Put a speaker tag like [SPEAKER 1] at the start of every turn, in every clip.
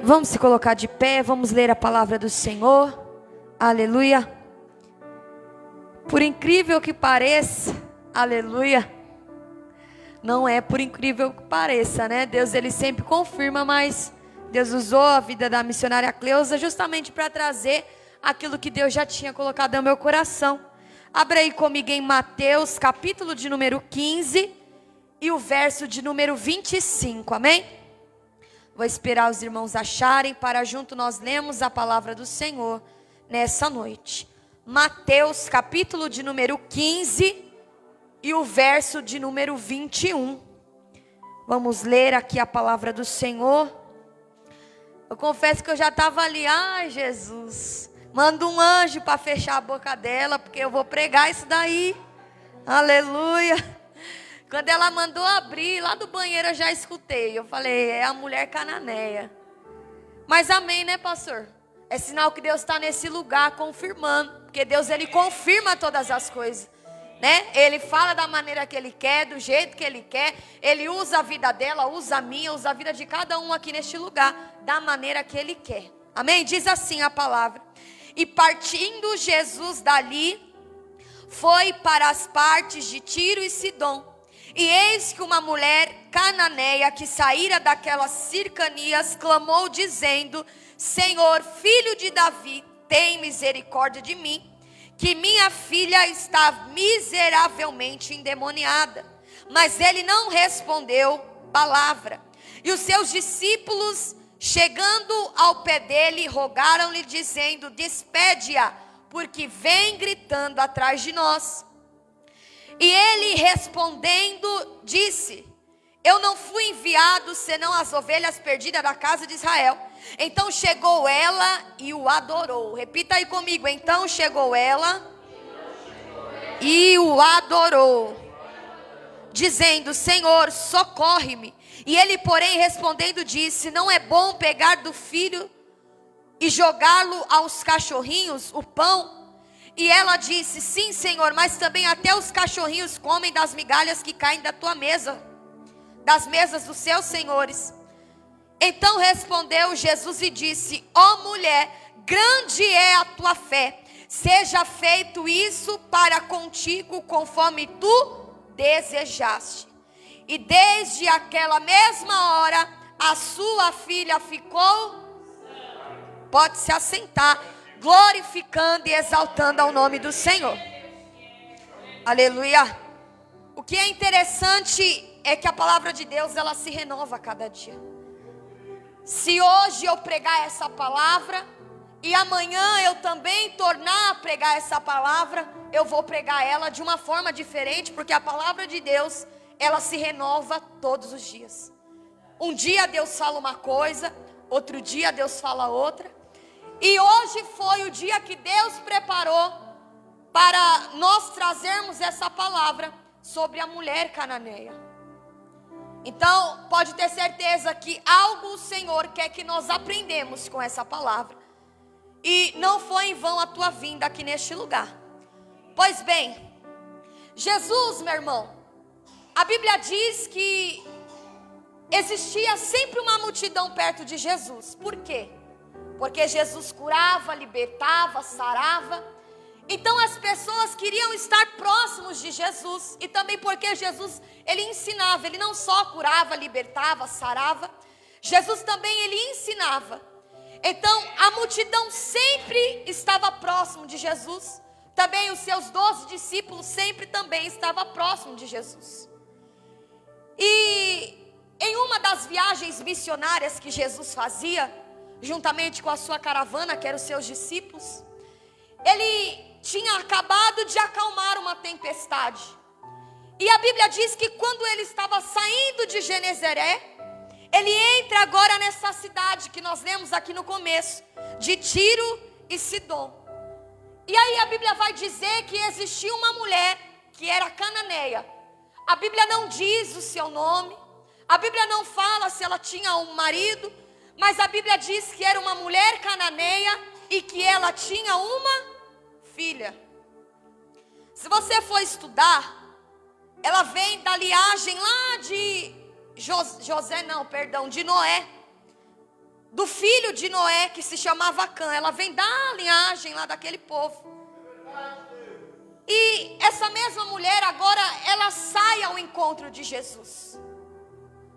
[SPEAKER 1] Vamos se colocar de pé, vamos ler a palavra do Senhor. Aleluia. Por incrível que pareça, aleluia. Não é por incrível que pareça, né? Deus, ele sempre confirma, mas Deus usou a vida da missionária Cleusa justamente para trazer aquilo que Deus já tinha colocado no meu coração. Abra aí comigo em Mateus, capítulo de número 15 e o verso de número 25, amém? Vou esperar os irmãos acharem para junto nós lemos a palavra do Senhor nessa noite. Mateus, capítulo de número 15 e o verso de número 21. Vamos ler aqui a palavra do Senhor. Eu confesso que eu já estava ali, ai Jesus, manda um anjo para fechar a boca dela, porque eu vou pregar isso daí. Aleluia. Quando ela mandou abrir, lá do banheiro eu já escutei. Eu falei, é a mulher cananeia. Mas amém, né, pastor? É sinal que Deus está nesse lugar confirmando. Porque Deus, ele confirma todas as coisas, né? Ele fala da maneira que ele quer, do jeito que ele quer. Ele usa a vida dela, usa a minha, usa a vida de cada um aqui neste lugar, da maneira que ele quer. Amém? Diz assim a palavra. E partindo Jesus dali, foi para as partes de Tiro e Sidom. E eis que uma mulher cananeia que saíra daquelas cercanias clamou dizendo: Senhor, filho de Davi, tem misericórdia de mim, que minha filha está miseravelmente endemoniada. Mas ele não respondeu palavra. E os seus discípulos, chegando ao pé dele, rogaram-lhe dizendo: despede-a, porque vem gritando atrás de nós. E ele respondendo disse: eu não fui enviado senão as ovelhas perdidas da casa de Israel. Então chegou ela e o adorou. Repita aí comigo. Então chegou ela e o adorou, dizendo: Senhor, socorre-me. E ele, porém, respondendo disse: não é bom pegar do filho e jogá-lo aos cachorrinhos o pão? E ela disse: sim, Senhor, mas também até os cachorrinhos comem das migalhas que caem da tua mesa, das mesas dos seus senhores. Então respondeu Jesus e disse: ó mulher, grande é a tua fé, seja feito isso para contigo conforme tu desejaste. E desde aquela mesma hora a sua filha ficou, pode se assentar, glorificando e exaltando ao nome do Senhor. Aleluia. O que é interessante é que a palavra de Deus, ela se renova a cada dia. Se hoje eu pregar essa palavra e amanhã eu também tornar a pregar essa palavra, eu vou pregar ela de uma forma diferente, porque a palavra de Deus, ela se renova todos os dias. Um dia Deus fala uma coisa, outro dia Deus fala outra. E hoje foi o dia que Deus preparou para nós trazermos essa palavra sobre a mulher cananeia. Então, pode ter certeza que algo o Senhor quer que nós aprendemos com essa palavra. E não foi em vão a tua vinda aqui neste lugar. Pois bem, Jesus, meu irmão, a Bíblia diz que existia sempre uma multidão perto de Jesus. Por quê? Porque Jesus curava, libertava, sarava. Então as pessoas queriam estar próximos de Jesus. E também porque Jesus, ele ensinava. Ele não só curava, libertava, sarava. Jesus também, ele ensinava. Então a multidão sempre estava próximo de Jesus. Também os seus 12 discípulos sempre também estavam próximos de Jesus. E em uma das viagens missionárias que Jesus fazia, juntamente com a sua caravana, que eram os seus discípulos, ele tinha acabado de acalmar uma tempestade. E a Bíblia diz que quando ele estava saindo de Genezaré, ele entra agora nessa cidade que nós lemos aqui no começo, de Tiro e Sidom. E aí a Bíblia vai dizer que existia uma mulher que era cananeia. A Bíblia não diz o seu nome, a Bíblia não fala se ela tinha um marido, mas a Bíblia diz que era uma mulher cananeia e que ela tinha uma filha. Se você for estudar, ela vem da linhagem lá de de Noé. do filho de Noé, que se chamava Cã. Ela vem da linhagem lá daquele povo. E essa mesma mulher agora, ela sai ao encontro de Jesus.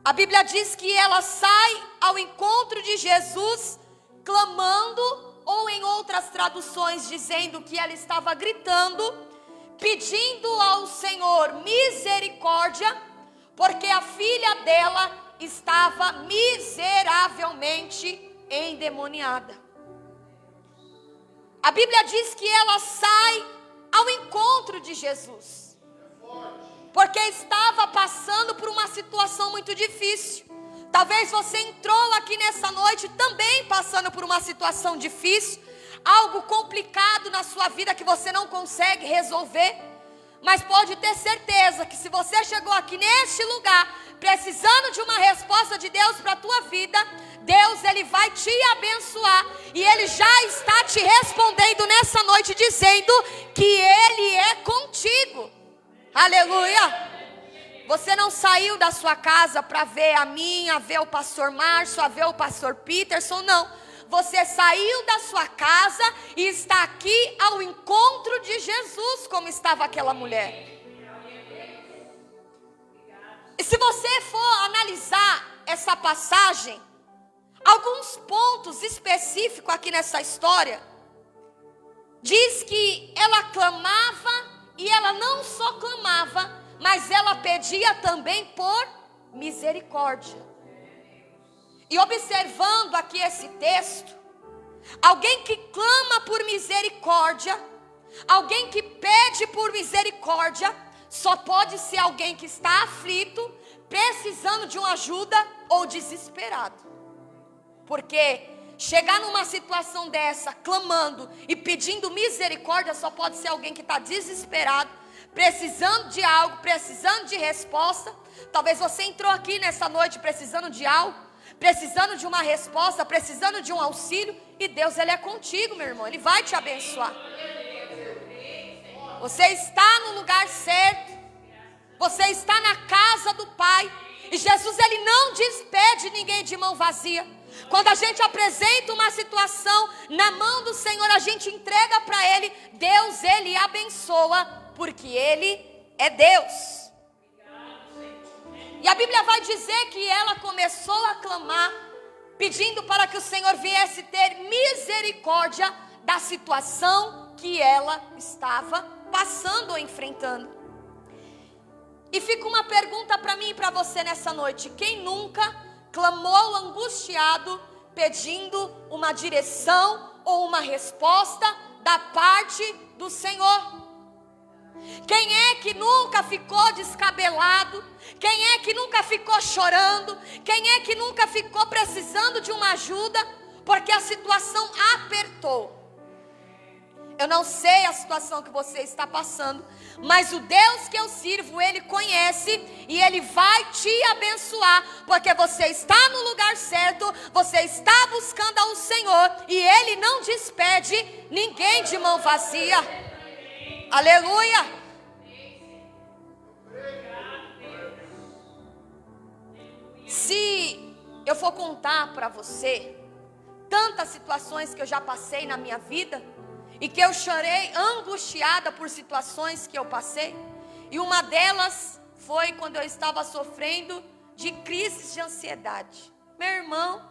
[SPEAKER 1] A Bíblia diz que ela sai ao encontro de Jesus clamando, ou em outras traduções dizendo que ela estava gritando, pedindo ao Senhor misericórdia, porque a filha dela estava miseravelmente endemoniada. A Bíblia diz que ela sai ao encontro de Jesus, porque estava passando por uma situação muito difícil. Talvez você entrou aqui nessa noite também passando por uma situação difícil, algo complicado na sua vida que você não consegue resolver. Mas pode ter certeza que se você chegou aqui neste lugar precisando de uma resposta de Deus para a tua vida, Deus, Ele vai te abençoar. E Ele já está te respondendo nessa noite, dizendo que Ele é contigo. Aleluia! Você não saiu da sua casa para ver a mim, a ver o pastor Márcio, a ver o pastor Peterson, não. Você saiu da sua casa e está aqui ao encontro de Jesus, como estava aquela mulher. E se você for analisar essa passagem, alguns pontos específicos aqui nessa história, diz que ela clamava, e ela não só clamava, mas ela pedia também por misericórdia. E observando aqui esse texto, alguém que clama por misericórdia, alguém que pede por misericórdia, só pode ser alguém que está aflito, precisando de uma ajuda ou desesperado. Porque chegar numa situação dessa, clamando e pedindo misericórdia, só pode ser alguém que está desesperado, precisando de algo, precisando de resposta. Talvez você entrou aqui nessa noite precisando de algo, precisando de uma resposta, precisando de um auxílio, e Deus, Ele é contigo, meu irmão, Ele vai te abençoar. Você está no lugar certo, você está na casa do Pai, e Jesus, Ele não despede ninguém de mão vazia. Quando a gente apresenta uma situação na mão do Senhor, a gente entrega para Ele, Deus, Ele abençoa, porque Ele é Deus. E a Bíblia vai dizer que ela começou a clamar, pedindo para que o Senhor viesse ter misericórdia da situação que ela estava passando ou enfrentando. E fica uma pergunta para mim e para você nessa noite: quem nunca clamou angustiado, pedindo uma direção ou uma resposta da parte do Senhor? Quem é que nunca ficou descabelado? Quem é que nunca ficou chorando? Quem é que nunca ficou precisando de uma ajuda porque a situação apertou? Eu não sei a situação que você está passando, mas o Deus que eu sirvo, Ele conhece e Ele vai te abençoar, porque você está no lugar certo, você está buscando ao Senhor e Ele não despede ninguém de mão vazia. Aleluia! Se eu for contar para você tantas situações que eu já passei na minha vida, e que eu chorei angustiada por situações que eu passei, e uma delas foi quando eu estava sofrendo de crises de ansiedade. Meu irmão,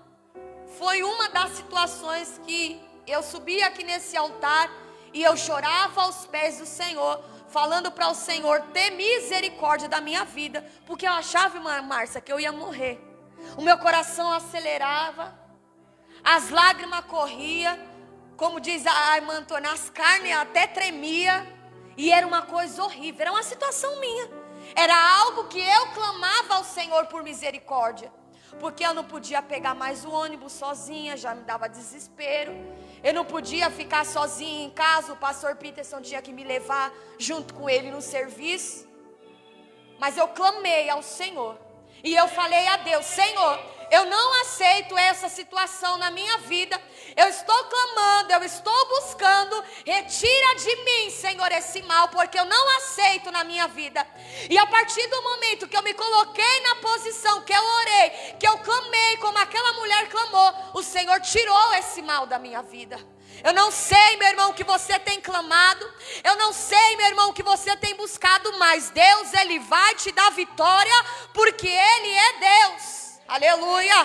[SPEAKER 1] foi uma das situações que eu subi aqui nesse altar e eu chorava aos pés do Senhor, falando para o Senhor ter misericórdia da minha vida, porque eu achava, irmã Márcia, que eu ia morrer. O meu coração acelerava, as lágrimas corriam, como diz a irmã Antônia, as carnes até tremia, e era uma coisa horrível, era uma situação minha, era algo que eu clamava ao Senhor por misericórdia, porque eu não podia pegar mais o ônibus sozinha, já me dava desespero, eu não podia ficar sozinha em casa, o pastor Peterson tinha que me levar junto com ele no serviço, mas eu clamei ao Senhor, e eu falei a Deus: Senhor, eu não aceito essa situação na minha vida. Eu estou clamando, eu estou buscando. Retira de mim, Senhor, esse mal, porque eu não aceito na minha vida. E a partir do momento que eu me coloquei na posição, que eu orei, que eu clamei como aquela mulher clamou, o Senhor tirou esse mal da minha vida. Eu não sei, meu irmão, o que você tem clamado. Eu não sei, meu irmão, o que você tem buscado. Mas Deus, Ele vai te dar vitória, porque Ele é Deus. Aleluia.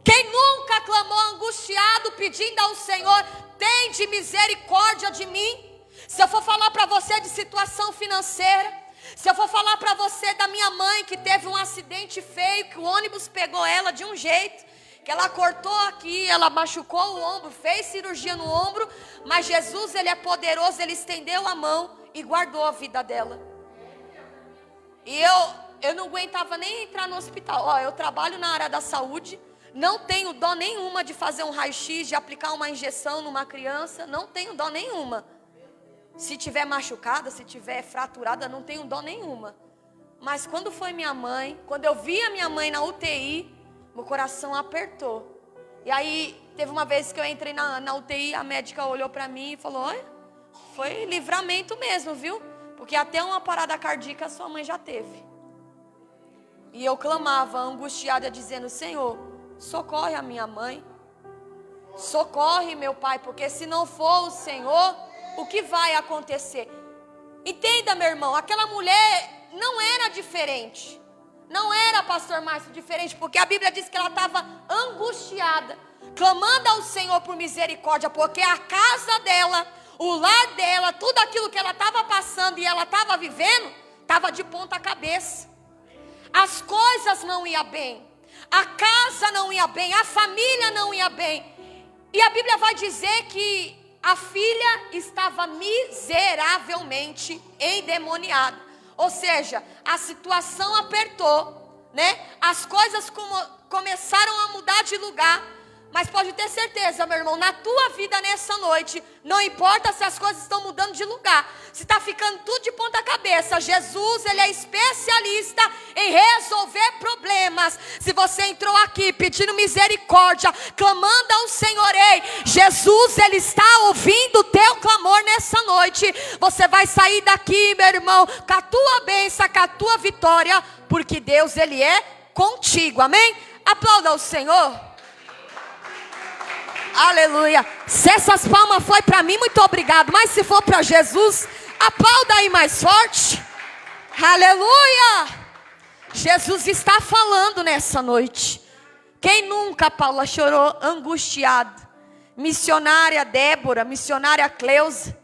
[SPEAKER 1] Quem nunca clamou angustiado, pedindo ao Senhor: tende misericórdia de mim. Se eu for falar para você de situação financeira, se eu for falar para você da minha mãe que teve um acidente feio, que o ônibus pegou ela de um jeito, que ela cortou aqui, ela machucou o ombro, fez cirurgia no ombro, mas Jesus, Ele é poderoso, Ele estendeu a mão e guardou a vida dela. E eu não aguentava nem entrar no hospital. Ó, eu trabalho na área da saúde, não tenho dó nenhuma de fazer um raio-x, de aplicar uma injeção numa criança, não tenho dó nenhuma. Se tiver machucada, se tiver fraturada, não tenho dó nenhuma. Mas quando foi minha mãe, quando eu vi a minha mãe na UTI, meu coração apertou. E aí, teve uma vez que eu entrei na UTI, a médica olhou para mim e falou: olha, foi livramento mesmo, viu? Porque até uma parada cardíaca sua mãe já teve. E eu clamava, angustiada, dizendo: Senhor, socorre a minha mãe. Socorre meu pai, porque se não for o Senhor, o que vai acontecer? Entenda, meu irmão, aquela mulher não era diferente. Não era, pastor Márcio, diferente, porque a Bíblia diz que ela estava angustiada, clamando ao Senhor por misericórdia, porque a casa dela, o lar dela, tudo aquilo que ela estava passando e ela estava vivendo, estava de ponta cabeça. As coisas não iam bem, a casa não ia bem, a família não ia bem. E a Bíblia vai dizer que a filha estava miseravelmente endemoniada. Ou seja, a situação apertou, né? As coisas começaram a mudar de lugar. Mas pode ter certeza, meu irmão, na tua vida nessa noite, não importa se as coisas estão mudando de lugar, se está ficando tudo de ponta cabeça, Jesus, Ele é especialista em resolver problemas. Se você entrou aqui pedindo misericórdia, clamando ao Senhor, ei, Jesus, Ele está ouvindo o teu clamor nessa noite. Você vai sair daqui, meu irmão, com a tua bênção, com a tua vitória, porque Deus, Ele é contigo, amém? Aplauda ao Senhor. Aleluia. Se essas palmas foi para mim, muito obrigado. Mas se for para Jesus, aplauda aí mais forte. Aleluia. Jesus está falando nessa noite. Quem nunca, Paula, chorou angustiado? Missionária Débora, missionária Cleusa.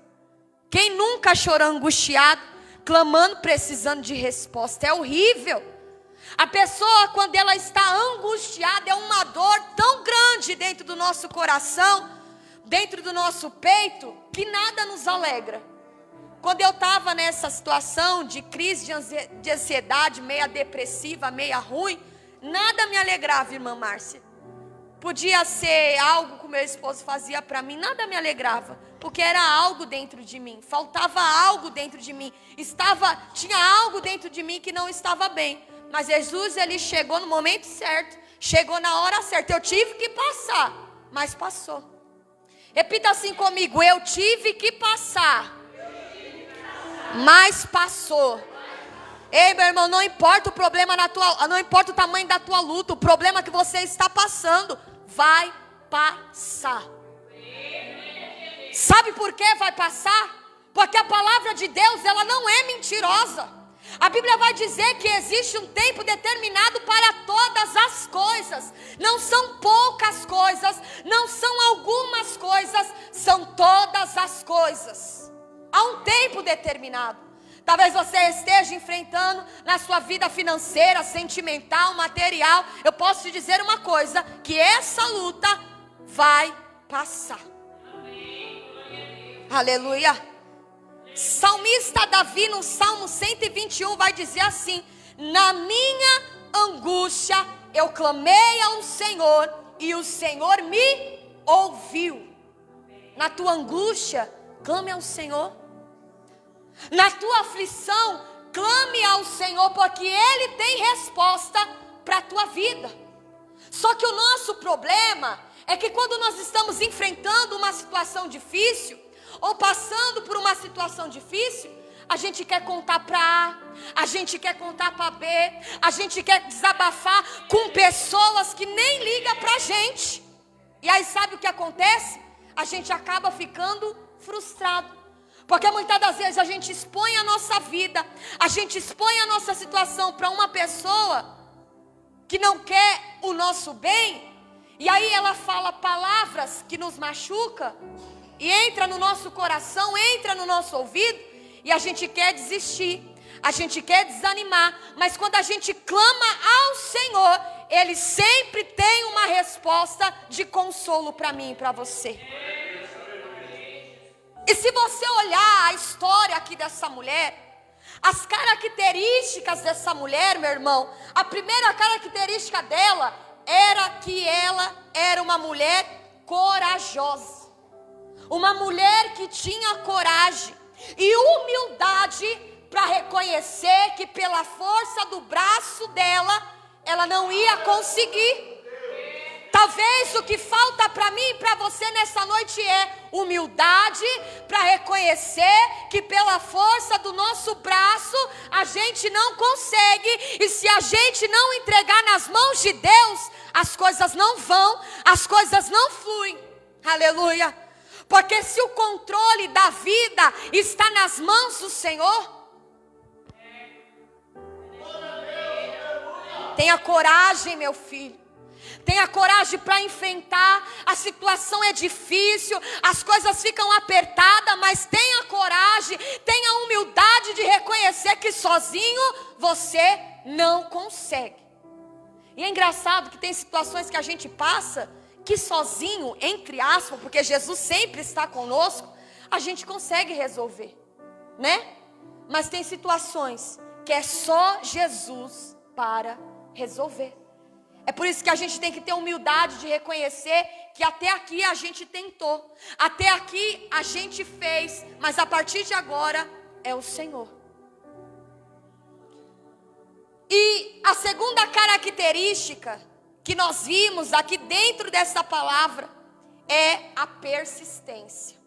[SPEAKER 1] Quem nunca chorou angustiado, clamando, precisando de resposta? É horrível. A pessoa, quando ela está angustiada, é uma dor tão grande dentro do nosso coração, dentro do nosso peito, que nada nos alegra. Quando eu estava nessa situação de crise de ansiedade, meia depressiva, meia ruim, nada me alegrava, irmã Márcia. Podia ser algo que o meu esposo fazia para mim, nada me alegrava, porque era algo dentro de mim, faltava algo dentro de mim, tinha algo dentro de mim que não estava bem. Mas Jesus, Ele chegou no momento certo, chegou na hora certa. Eu tive que passar, mas passou. Repita assim comigo: eu tive que passar, mas passou. Ei, meu irmão, não importa o problema não importa o tamanho da tua luta, o problema que você está passando vai passar. Sabe por que vai passar? Porque a palavra de Deus, ela não é mentirosa. A Bíblia vai dizer que existe um tempo determinado para todas as coisas. Não são poucas coisas, não são algumas coisas, são todas as coisas. Há um tempo determinado. Talvez você esteja enfrentando na sua vida financeira, sentimental, material. Eu posso te dizer uma coisa, que essa luta vai passar. Aleluia. Salmista Davi, no Salmo 121, vai dizer assim: na minha angústia eu clamei ao Senhor, e o Senhor me ouviu. Na tua angústia, clame ao Senhor. Na tua aflição, clame ao Senhor, porque Ele tem resposta para a tua vida. Só que o nosso problema é que quando nós estamos enfrentando uma situação difícil, ou passando por uma situação difícil, a gente quer contar para A gente quer contar para B, a gente quer desabafar com pessoas que nem ligam para a gente. E aí sabe o que acontece? A gente acaba ficando frustrado. Porque muitas das vezes a gente expõe a nossa vida, a gente expõe a nossa situação para uma pessoa que não quer o nosso bem. E aí ela fala palavras que nos machucam e entra no nosso coração, entra no nosso ouvido, e a gente quer desistir, a gente quer desanimar. Mas quando a gente clama ao Senhor, Ele sempre tem uma resposta de consolo para mim e para você. E se você olhar a história aqui dessa mulher, as características dessa mulher, meu irmão, a primeira característica dela era que ela era uma mulher corajosa. Uma mulher que tinha coragem e humildade para reconhecer que pela força do braço dela, ela não ia conseguir. Talvez o que falta para mim e para você nessa noite é humildade para reconhecer que pela força do nosso braço a gente não consegue. E se a gente não entregar nas mãos de Deus, as coisas não vão, as coisas não fluem. Aleluia. Porque se o controle da vida está nas mãos do Senhor, tenha coragem, meu filho. Tenha coragem para enfrentar. A situação é difícil, as coisas ficam apertadas, mas tenha coragem, tenha humildade de reconhecer que sozinho você não consegue. E é engraçado que tem situações que a gente passa que sozinho, entre aspas, porque Jesus sempre está conosco, a gente consegue resolver, né? Mas tem situações que é só Jesus para resolver. É por isso que a gente tem que ter humildade de reconhecer que até aqui a gente tentou, até aqui a gente fez, mas a partir de agora é o Senhor. E a segunda característica que nós vimos aqui dentro dessa palavra é a persistência.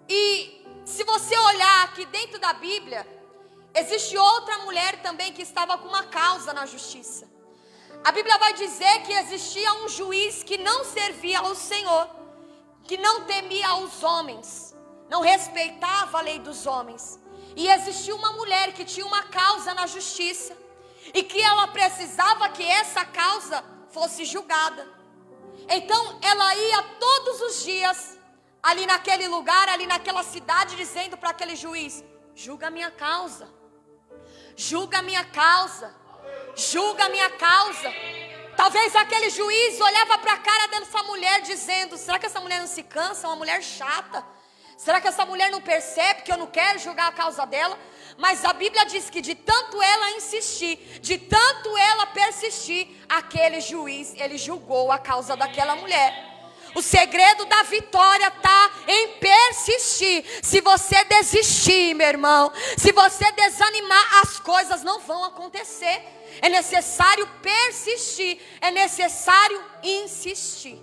[SPEAKER 1] E se você olhar aqui dentro da Bíblia, existe outra mulher também que estava com uma causa na justiça. A Bíblia vai dizer que existia um juiz que não servia ao Senhor, que não temia os homens, não respeitava a lei dos homens. E existia uma mulher que tinha uma causa na justiça, e que ela precisava que essa causa fosse julgada. Então ela ia todos os dias, ali naquele lugar, ali naquela cidade, dizendo para aquele juiz: julga a minha causa, julga a minha causa, julga a minha causa. Talvez aquele juiz olhava para a cara dessa mulher dizendo: será que essa mulher não se cansa? É uma mulher chata. Será que essa mulher não percebe que eu não quero julgar a causa dela? Mas a Bíblia diz que de tanto ela insistir, de tanto ela persistir, aquele juiz, ele julgou a causa daquela mulher. O segredo da vitória está em persistir. Se você desistir, meu irmão, se você desanimar, as coisas não vão acontecer. É necessário persistir, é necessário insistir.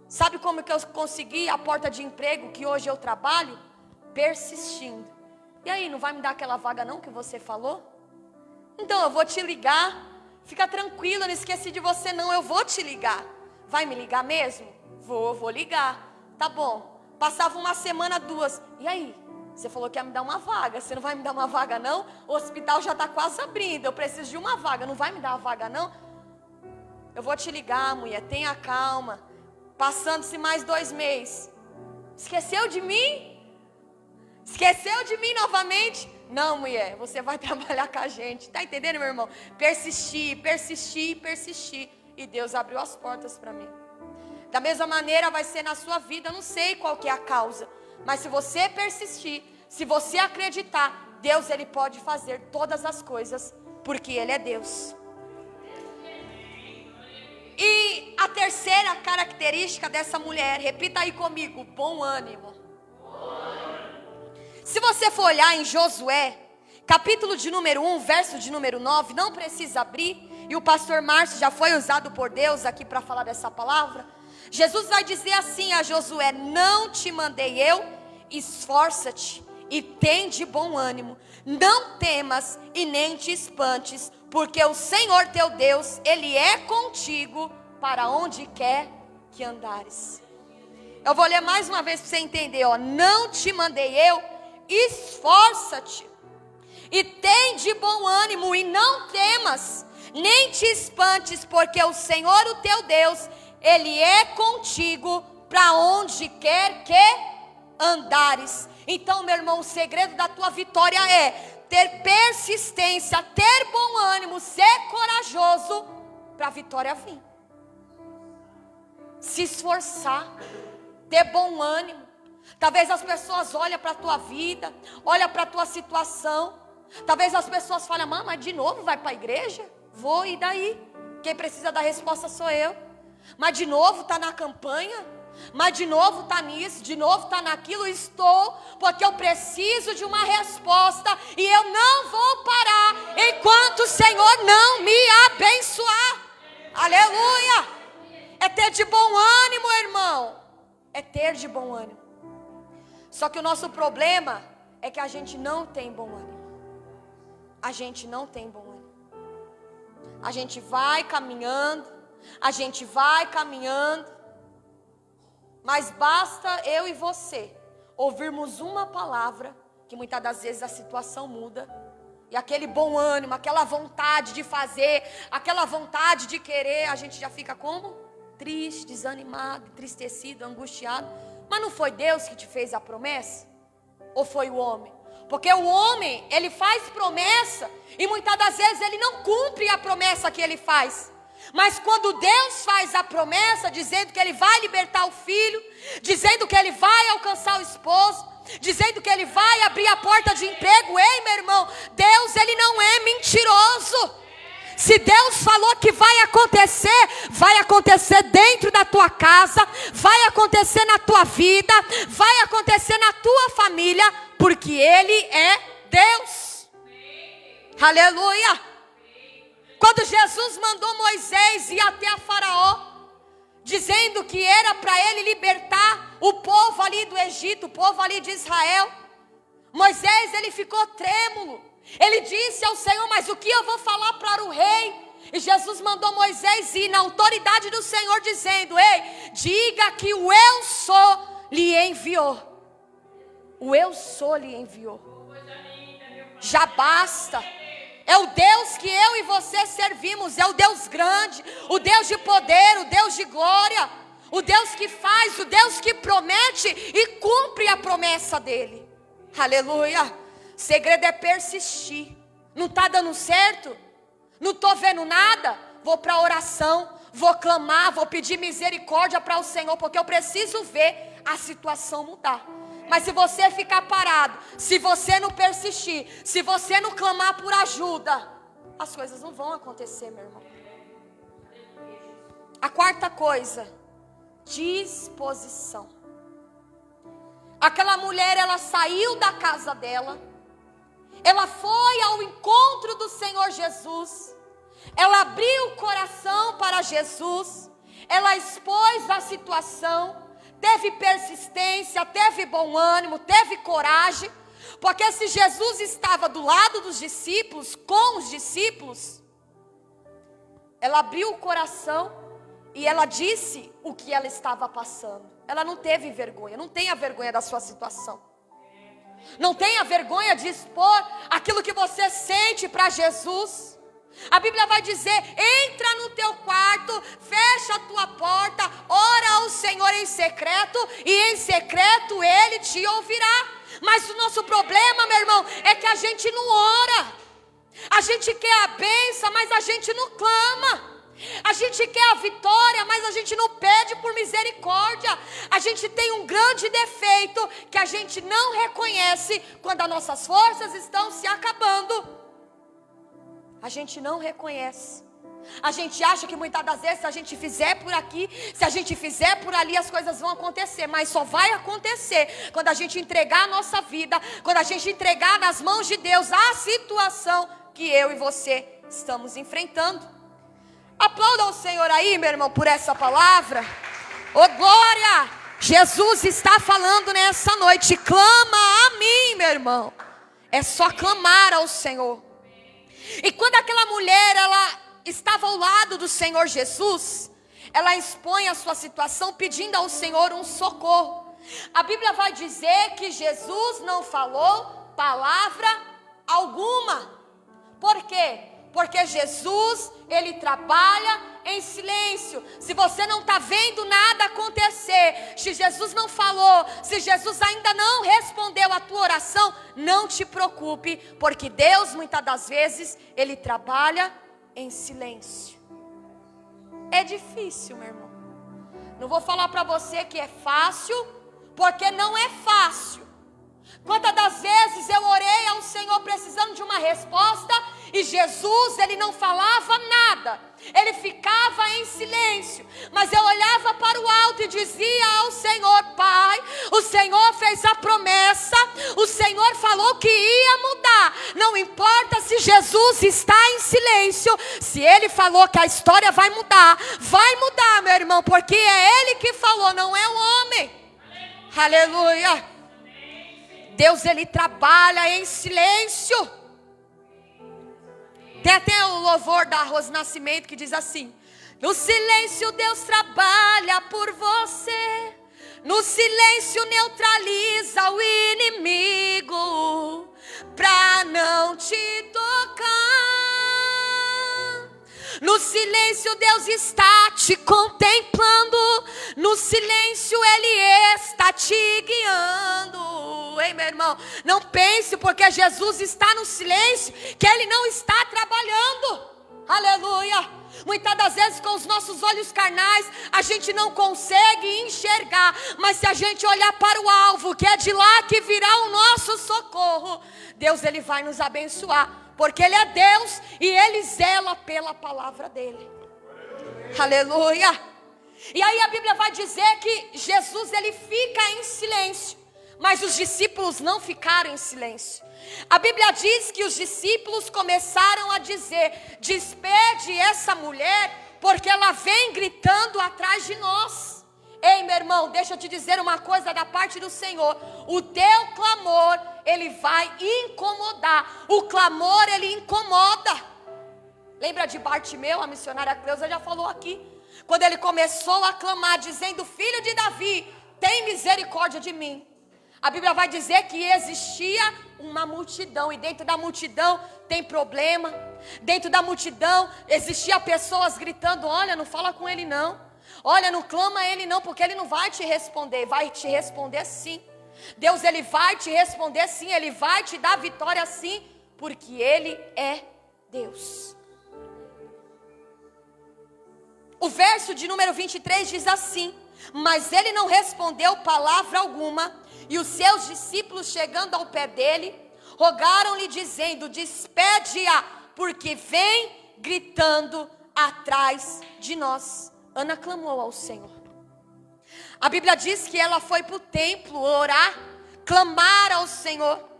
[SPEAKER 1] Sabe como que eu consegui a porta de emprego que hoje eu trabalho? Persistindo. E aí, não vai me dar aquela vaga não que você falou? Então eu vou te ligar. Fica tranquilo, eu não esqueci de você não, eu vou te ligar. Vai me ligar mesmo? Vou ligar. Tá bom. Passava uma semana, duas. E aí? Você falou que ia me dar uma vaga. Você não vai me dar uma vaga não? O hospital já está quase abrindo. Eu preciso de uma vaga. Não vai me dar a vaga não? Eu vou te ligar, mulher. Tenha calma. Passando-se mais 2 meses. Esqueceu de mim? Esqueceu de mim novamente? Não, mulher. Você vai trabalhar com a gente. Tá entendendo, meu irmão? Persistir, persistir, persistir. E Deus abriu as portas para mim. Da mesma maneira vai ser na sua vida. Eu não sei qual que é a causa, mas se você persistir, se você acreditar, Deus, Ele pode fazer todas as coisas, porque Ele é Deus. E a terceira característica dessa mulher, repita aí comigo: bom ânimo. Se você for olhar em Josué, capítulo de número 1, verso de número 9, não precisa abrir, e o pastor Márcio já foi usado por Deus aqui para falar dessa palavra. Jesus vai dizer assim a Josué: não te mandei eu? Esforça-te e tem de bom ânimo, não temas e nem te espantes, porque o Senhor teu Deus, Ele é contigo para onde quer que andares. Eu vou ler mais uma vez para você entender, ó. Não te mandei eu? Esforça-te e tem de bom ânimo, e não temas, nem te espantes, porque o Senhor, o teu Deus, Ele é contigo para onde quer que andares. Então, meu irmão, o segredo da tua vitória é ter persistência, ter bom ânimo, ser corajoso para a vitória vir. Se esforçar, ter bom ânimo. Talvez as pessoas olhem para a tua vida, olhem para a tua situação. Talvez as pessoas falem: mas de novo vai para a igreja? Vou, e daí? Quem precisa da resposta sou eu. Mas de novo está na campanha? Mas de novo está nisso, de novo está naquilo? Estou, porque eu preciso de uma resposta, e eu não vou parar enquanto o Senhor não me abençoar. Aleluia! É ter de bom ânimo, irmão. É ter de bom ânimo. Só que o nosso problema é que a gente não tem bom ânimo. A gente não tem bom ânimo. A gente vai caminhando, mas basta eu e você ouvirmos uma palavra, que muitas das vezes a situação muda, e aquele bom ânimo, aquela vontade de fazer, aquela vontade de querer, a gente já fica como? Triste, desanimado, entristecido, angustiado. Mas não foi Deus que te fez a promessa? Ou foi o homem? Porque o homem, ele faz promessa, e muitas das vezes ele não cumpre a promessa que ele faz. Mas quando Deus faz a promessa, dizendo que Ele vai libertar o filho, dizendo que Ele vai alcançar o esposo, dizendo que Ele vai abrir a porta de emprego, ei, meu irmão, Deus, Ele não é mentiroso. Se Deus falou que vai acontecer dentro da tua casa, vai acontecer na tua vida, vai acontecer na tua família, porque Ele é Deus. Aleluia. Quando Jesus mandou Moisés ir até a Faraó, dizendo que era para ele libertar o povo ali do Egito, o povo ali de Israel, Moisés, ele ficou trêmulo. Ele disse ao Senhor: mas o que eu vou falar para o rei? E Jesus mandou Moisés ir na autoridade do Senhor, dizendo: ei, diga que o eu sou lhe enviou. O eu sou lhe enviou. Já basta. É o Deus que eu e você servimos, é o Deus grande, o Deus de poder, o Deus de glória, o Deus que faz, o Deus que promete e cumpre a promessa dele. Aleluia. Segredo é persistir. Não está dando certo? Não estou vendo nada? Vou para a oração, vou clamar, vou pedir misericórdia para o Senhor, porque eu preciso ver a situação mudar. Mas se você ficar parado, se você não persistir, se você não clamar por ajuda, as coisas não vão acontecer, meu irmão. A quarta coisa, disposição. Aquela mulher, ela saiu da casa dela, ela foi ao encontro do Senhor Jesus, ela abriu o coração para Jesus, ela expôs a situação, teve persistência, teve bom ânimo, teve coragem, porque se Jesus estava do lado dos discípulos, com os discípulos, ela abriu o coração e ela disse o que ela estava passando. Ela não teve vergonha. Não tenha vergonha da sua situação. Não tenha vergonha de expor aquilo que você sente para Jesus. A Bíblia vai dizer: entra no teu quarto, fecha a tua porta, ora ao Senhor em secreto, e em secreto Ele te ouvirá. Mas o nosso problema, meu irmão, é que a gente não ora. A gente quer a bênção, mas a gente não clama. A gente quer a vitória, mas a gente não pede por misericórdia. A gente tem um grande defeito, que a gente não reconhece quando as nossas forças estão se acabando. A gente não reconhece. A gente acha que muitas das vezes, se a gente fizer por aqui, se a gente fizer por ali, as coisas vão acontecer. Mas só vai acontecer quando a gente entregar a nossa vida, quando a gente entregar nas mãos de Deus a situação que eu e você estamos enfrentando. Aplauda o Senhor aí, meu irmão, por essa palavra. Ô glória! Jesus está falando nessa noite. Clama a mim, meu irmão. É só clamar ao Senhor. E quando aquela mulher, ela estava ao lado do Senhor Jesus, ela expõe a sua situação pedindo ao Senhor um socorro. A Bíblia vai dizer que Jesus não falou palavra alguma. Por quê? Porque Jesus, ele trabalha em silêncio. Se você não está vendo nada acontecer, se Jesus não falou, se Jesus ainda não respondeu a tua oração, não te preocupe, porque Deus muitas das vezes, ele trabalha em silêncio. É difícil, meu irmão. Não vou falar para você que é fácil, porque não é fácil. Quantas das vezes eu orei ao Senhor precisando de uma resposta e Jesus, ele não falava nada, ele ficava em silêncio, mas eu olhava para o alto e dizia ao Senhor: Pai, o Senhor fez a promessa, o Senhor falou que ia mudar, não importa se Jesus está em silêncio, se ele falou que a história vai mudar, meu irmão, porque é ele que falou, não é o homem. Aleluia. Deus, ele trabalha em silêncio. Tem até o louvor da Rose Nascimento que diz assim: no silêncio Deus trabalha por você, no silêncio neutraliza o inimigo, pra não te tocar. No silêncio Deus está te contemplando, no silêncio Ele está te guiando. Ei, meu irmão, não pense porque Jesus está no silêncio que Ele não está trabalhando. Aleluia. Muitas das vezes com os nossos olhos carnais a gente não consegue enxergar, mas se a gente olhar para o alvo, que é de lá que virá o nosso socorro, Deus, ele vai nos abençoar, porque ele é Deus e ele zela pela palavra dele. Aleluia. E aí a Bíblia vai dizer que Jesus, ele fica em silêncio, mas os discípulos não ficaram em silêncio. A Bíblia diz que os discípulos começaram a dizer: despede essa mulher, porque ela vem gritando atrás de nós. Ei, meu irmão, deixa eu te dizer uma coisa da parte do Senhor: o teu clamor, ele vai incomodar. O clamor, ele incomoda. Lembra de Bartimeu? A missionária Cleusa já falou aqui. Quando ele começou a clamar, dizendo: filho de Davi, tem misericórdia de mim. A Bíblia vai dizer que existia uma multidão, e dentro da multidão tem problema. Dentro da multidão existia pessoas gritando: olha, não fala com ele não, olha, não clama a ele não, porque ele não vai te responder. Vai te responder sim. Deus, ele vai te responder sim, ele vai te dar vitória sim, porque ele é Deus. O verso de número 23 diz assim: mas ele não respondeu palavra alguma. E os seus discípulos, chegando ao pé dele, rogaram-lhe dizendo: despede-a, porque vem gritando atrás de nós. Ana clamou ao Senhor. A Bíblia diz que ela foi para o templo orar, clamar ao Senhor.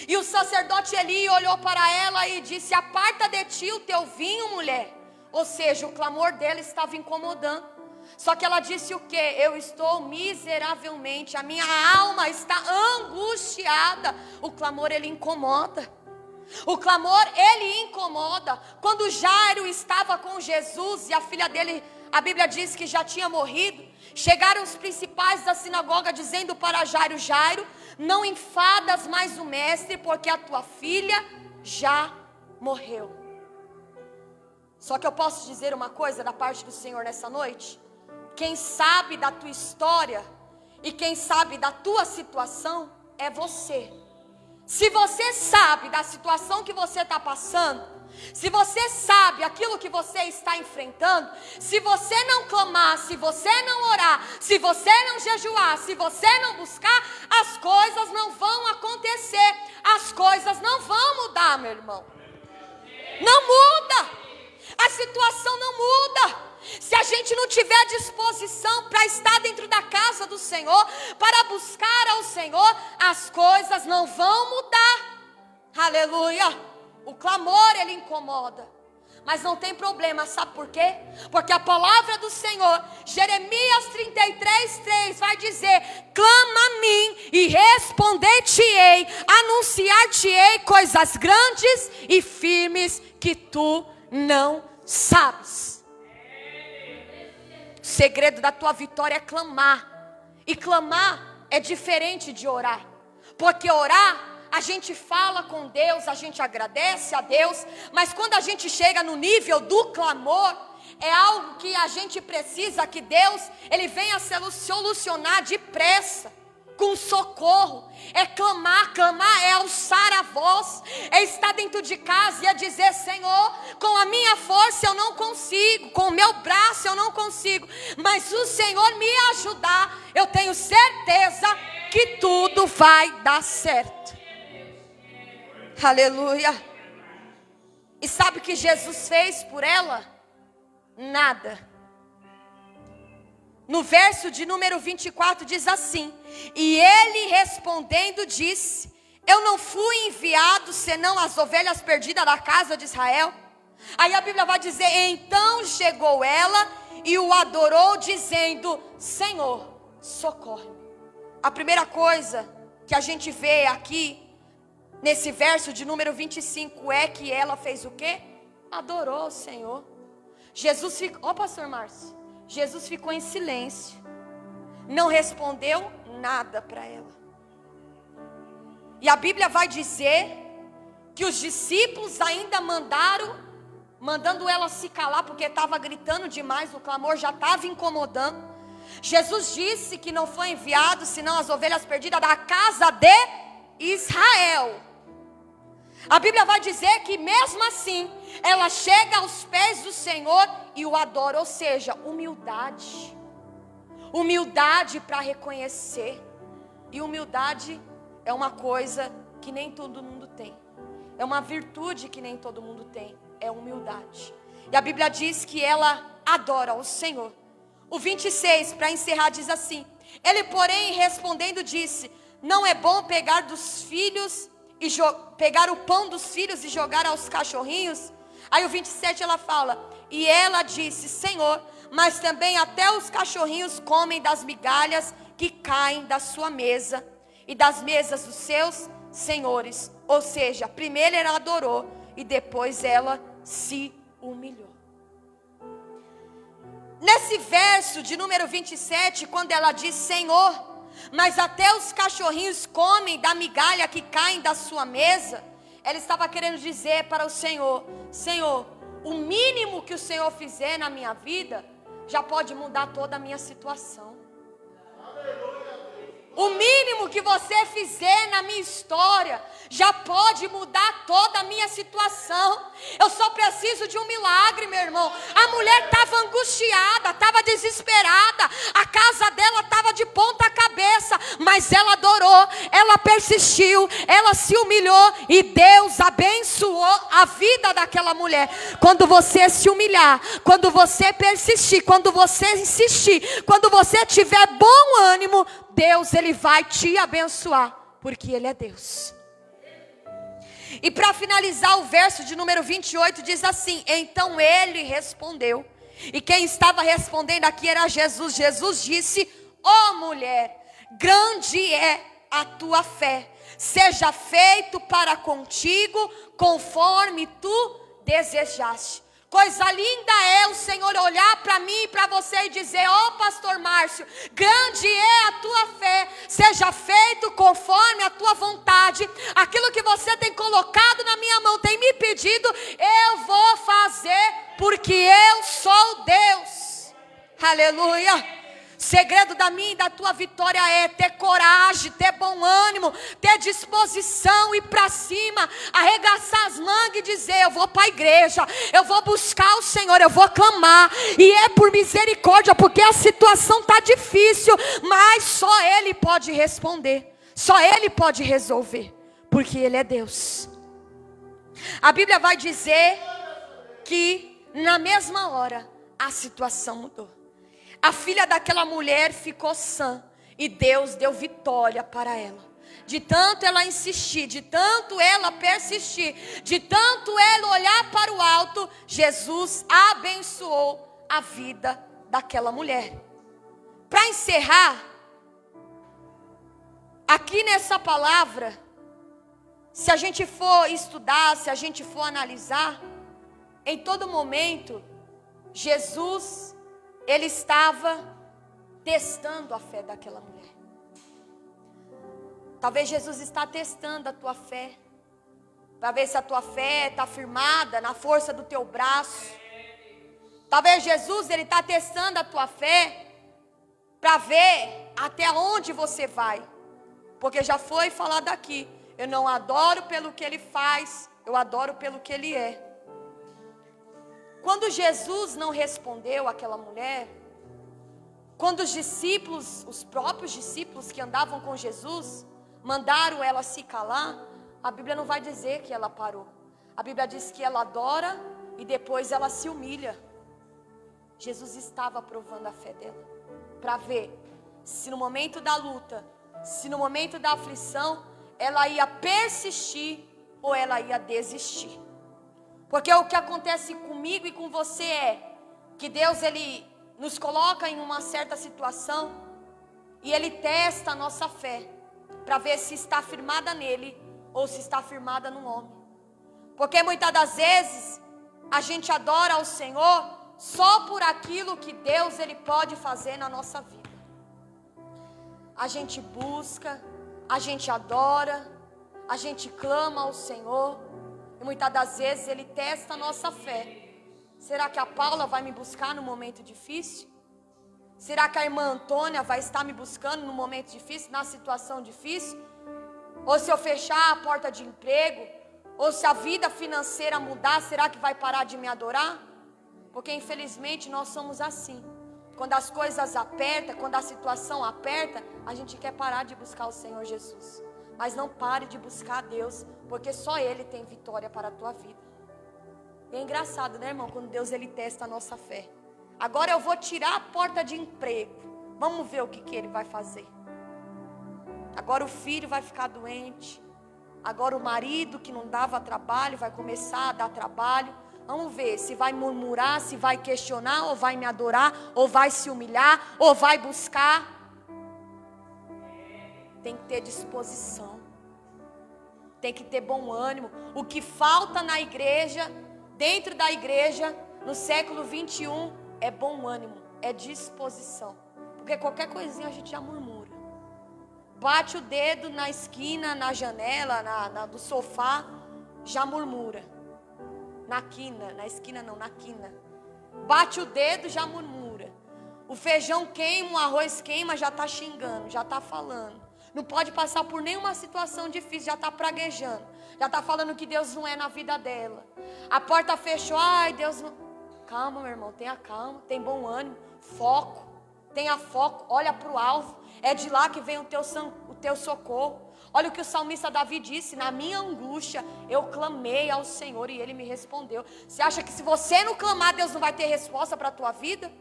[SPEAKER 1] E o sacerdote Eli olhou para ela e disse: aparta de ti o teu vinho, mulher. Ou seja, o clamor dela estava incomodando. Só que ela disse o quê? Eu estou miseravelmente, a minha alma está angustiada. O clamor, ele incomoda. O clamor, ele incomoda. Quando Jairo estava com Jesus e a filha dele, a Bíblia diz que já tinha morrido, chegaram os principais da sinagoga dizendo para Jairo: Jairo, não enfadas mais o mestre, porque a tua filha já morreu. Só que eu posso dizer uma coisa da parte do Senhor nessa noite: quem sabe da tua história e quem sabe da tua situação é você. Se você sabe da situação que você está passando, se você sabe aquilo que você está enfrentando, se você não clamar, se você não orar, se você não jejuar, se você não buscar, as coisas não vão acontecer, as coisas não vão mudar, meu irmão. Não muda. a situação não muda. Se a gente não tiver disposição para estar dentro da casa do Senhor, para buscar ao Senhor, as coisas não vão mudar. Aleluia. O clamor, ele incomoda, mas não tem problema, sabe por quê? Porque a palavra do Senhor, Jeremias 33:3 vai dizer: clama a mim e responder-te-ei, anunciar-te-ei coisas grandes e firmes que tu não sabes. O segredo da tua vitória é clamar. E clamar é diferente de orar. Porque orar, a gente fala com Deus, a gente agradece a Deus. Mas quando a gente chega no nível do clamor, é algo que a gente precisa que Deus, ele venha solucionar depressa, com socorro. É clamar, clamar é alçar a voz, é estar dentro de casa e é dizer: Senhor, com a minha força eu não consigo, com o meu braço eu não consigo, mas se o Senhor me ajudar, eu tenho certeza que tudo vai dar certo. Aleluia. E sabe o que Jesus fez por ela? Nada. No verso de número 24 diz assim: e ele respondendo disse: eu não fui enviado senão as ovelhas perdidas da casa de Israel. Aí a Bíblia vai dizer: então chegou ela e o adorou dizendo: Senhor, socorre-me. A primeira coisa que a gente vê aqui nesse verso de número 25 é que ela fez o quê? Adorou o Senhor. Jesus ficou, pastor Márcio, Jesus ficou em silêncio, não respondeu nada para ela. E a Bíblia vai dizer que os discípulos ainda mandando ela se calar, porque estava gritando demais, o clamor já estava incomodando. Jesus disse que não foi enviado senão as ovelhas perdidas da casa de Israel. A Bíblia vai dizer que mesmo assim, ela chega aos pés do Senhor e o adora, ou seja, humildade. Humildade para reconhecer. E humildade é uma coisa que nem todo mundo tem. É uma virtude que nem todo mundo tem. É humildade. E a Bíblia diz que ela adora o Senhor. O 26, para encerrar, diz assim: ele, porém, respondendo, disse: não é bom pegar dos filhos e pegar o pão dos filhos e jogar aos cachorrinhos. Aí o 27 ela fala: e ela disse: Senhor, mas também até os cachorrinhos comem das migalhas que caem da sua mesa e das mesas dos seus senhores. Ou seja, primeiro ela adorou e depois ela se humilhou. Nesse verso de número 27, quando ela diz: Senhor, mas até os cachorrinhos comem da migalha que caem da sua mesa, ela estava querendo dizer para o Senhor: Senhor, o mínimo que o Senhor fizer na minha vida já pode mudar toda a minha situação. O mínimo que você fizer na minha história já pode mudar toda a minha situação. Eu só preciso de um milagre, meu irmão. A mulher estava angustiada, estava desesperada. A casa dela estava de ponta cabeça, mas ela adorou, ela persistiu, ela se humilhou e Deus abençoou a vida daquela mulher. Quando você se humilhar, quando você persistir, quando você insistir, quando você tiver bom ânimo, Deus, ele vai te abençoar, porque ele é Deus. E para finalizar, o verso de número 28 diz assim: então ele respondeu. E quem estava respondendo aqui era Jesus. Jesus disse: ó mulher, grande é a tua fé, seja feito para contigo conforme tu desejaste. Coisa linda é o Senhor olhar para mim e para você e dizer: ó pastor Márcio, grande é a tua fé, seja feito conforme a tua vontade. Aquilo que você tem colocado na minha mão, tem me pedido, eu vou fazer, porque eu sou Deus. Aleluia. Segredo da minha e da tua vitória é ter coragem, ter bom ânimo, ter disposição, ir para cima, arregaçar as mangas e dizer: eu vou para a igreja, eu vou buscar o Senhor, eu vou clamar, e é por misericórdia, porque a situação está difícil, mas só Ele pode responder, só Ele pode resolver, porque Ele é Deus. A Bíblia vai dizer que na mesma hora, a situação mudou. A filha daquela mulher ficou sã e Deus deu vitória para ela. De tanto ela insistir, de tanto ela persistir, de tanto ela olhar para o alto, Jesus abençoou a vida daquela mulher. Para encerrar, aqui nessa palavra, se a gente for estudar, se a gente for analisar, em todo momento, Jesus, ele estava testando a fé daquela mulher. Talvez Jesus está testando a tua fé, para ver se a tua fé está firmada na força do teu braço. Talvez Jesus, ele está testando a tua fé, para ver até onde você vai. Porque já foi falado aqui, eu não adoro pelo que ele faz, eu adoro pelo que ele é. Quando Jesus não respondeu àquela mulher, quando os discípulos, os próprios discípulos que andavam com Jesus, mandaram ela se calar, a Bíblia não vai dizer que ela parou. A Bíblia diz que ela adora e depois ela se humilha. Jesus estava provando a fé dela, para ver se no momento da luta, se no momento da aflição, ela ia persistir ou ela ia desistir. Porque o que acontece comigo e com você é que Deus, ele nos coloca em uma certa situação e ele testa a nossa fé, para ver se está firmada nele ou se está firmada no homem. Porque muitas das vezes a gente adora ao Senhor só por aquilo que Deus, ele pode fazer na nossa vida. A gente busca, a gente adora, a gente clama ao Senhor, e muitas das vezes ele testa a nossa fé. Será que a Paula vai me buscar no momento difícil? Será que a irmã Antônia vai estar me buscando no momento difícil, na situação difícil? Ou se eu fechar a porta de emprego, ou se a vida financeira mudar, será que vai parar de me adorar? Porque infelizmente nós somos assim. Quando as coisas apertam, quando a situação aperta, a gente quer parar de buscar o Senhor Jesus. Mas não pare de buscar a Deus, porque só Ele tem vitória para a tua vida. E é engraçado, né, irmão? Quando Deus, ele testa a nossa fé. Agora eu vou tirar a porta de emprego. Vamos ver o que ele vai fazer. Agora o filho vai ficar doente. Agora o marido que não dava trabalho vai começar a dar trabalho. Vamos ver se vai murmurar, se vai questionar, ou vai me adorar, ou vai se humilhar, ou vai buscar. Tem que ter disposição. Tem que ter bom ânimo. O que falta na igreja, dentro da igreja, no século 21, é bom ânimo, é disposição. Porque qualquer coisinha a gente já murmura. Bate o dedo na esquina, na janela, do sofá, já murmura. Na esquina não, na quina. Bate o dedo, já murmura. O feijão queima, o arroz queima, já está xingando, já está falando. Não pode passar por nenhuma situação difícil, já está praguejando. Já está falando que Deus não é na vida dela. A porta fechou, ai Deus não... Calma, meu irmão, tenha calma, tem bom ânimo, foco, tenha foco, olha para o alvo, é de lá que vem o teu socorro. Olha o que o salmista Davi disse: na minha angústia eu clamei ao Senhor e Ele me respondeu. Você acha que se você não clamar, Deus não vai ter resposta para a tua vida?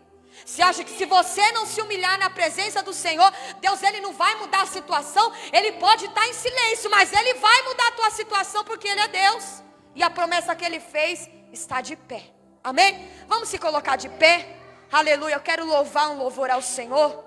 [SPEAKER 1] Você acha que se você não se humilhar na presença do Senhor, Deus, ele não vai mudar a situação? Ele pode estar em silêncio, mas Ele vai mudar a tua situação, porque Ele é Deus, e a promessa que Ele fez está de pé. Amém? Vamos se colocar de pé. Aleluia. Eu quero louvar um louvor ao Senhor.